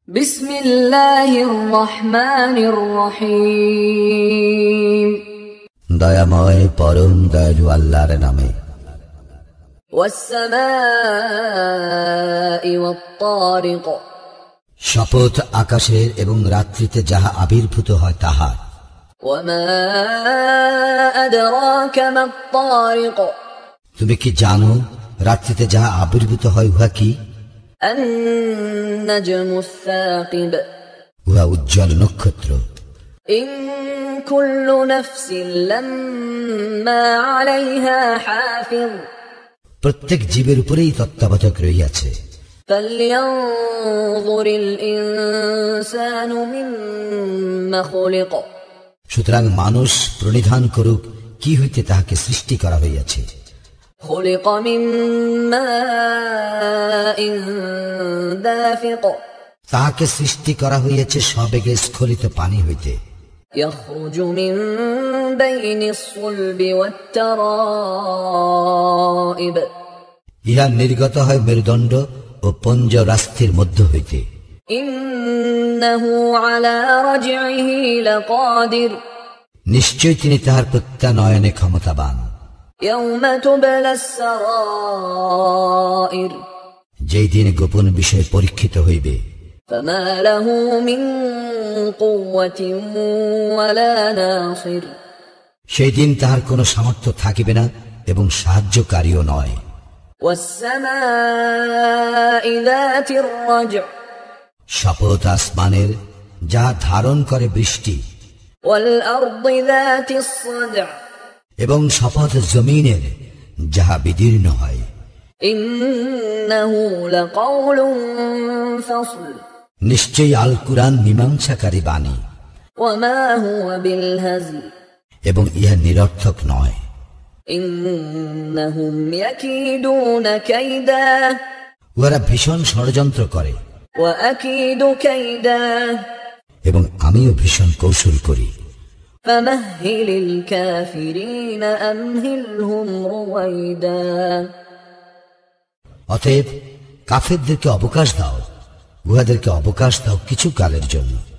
বিসমিল্লাহির রহমানির রহিম। দয়াময় পরম দয়ালু আল্লাহর নামে। ওয়াস-সামাই ওয়াত-তারিক। শপথ আকাশের এবং রাত্রিতে যাহা আবির্ভূত হয় তাহার। ওয়ামা আদরাকা মাত-তারিক। তুমি কি জানো রাত্রিতে যাহা আবির্ভূত হয় উহা কি? আন-নাজমুস-সাকিব। উহা উজ্জ্বল নক্ষত্র। ইন কুল্লু নাফসিন লাম্মা আলাইহা হাফিজ। প্রত্যেক জীবের উপরেই তত্ত্বাবধায়ক রহিয়াছে। ফালইয়ানজুরিল ইনসানু মিম্মা খুলিক। সুতরাং মানুষ প্রণিধান করুক কি হইতে তাহাকে সৃষ্টি করা হইয়াছে। খুলিক মিন মাইন দাফিক। তাহাকে সৃষ্টি করা হইয়াছে সবেগে স্খলিত পানি হইতে। ইয়াখরুজু মিন বাইনিস সুলবি ওয়াত-তারাইব। ইহা নির্গত হয় মেরুদণ্ড ও পঞ্জরাস্থির মধ্য হইতে। ইন্নাহু আলা রাজইহি লাকাদির। নিশ্চয় তিনি তাহার প্রত্যানয়নে ক্ষমতাবান। ইয়াওমা তুবলাস সারাইর। যেই দিন গোপন বিষয় পরীক্ষিত হইবে। ফামা লাহু মিন কুওয়াতিন ওয়ালা নাসির। সেই দিন তাহার কোনো সামর্থ্য থাকিবে না এবং সাহায্যকারীও নয়। ওয়াস-সামাই যাতির রাজ'। শপথ আসমানের যা ধারণ করে বৃষ্টি। ওয়াল আরদি যাতিস সাদ'। এবং শপথ জমিনের যাহা বিদীর্ণ হয়। ইন্নাহু লাকাউলুন ফাসল। নিশ্চয়ই আল কুরআন মীমাংসাকারী বাণী। ওয়ামা হুয়া বিল হাজল। এবং ইহা নিরর্থক নয়। ইন্নাহুম ইয়াকিদুনা কাইদা। উহারা ভীষণ ষড়যন্ত্র করে। ওয়া আকিদু কাইদা। এবং আমিও ভীষণ কৌশল করি। ফামাহহিলিল কাফিরিনা আমহিলহুম রুওয়াইদা। অতএব কাফেরদেরকে অবকাশ দাও, উহাদেরকে অবকাশ দাও কিছু কালের জন্য।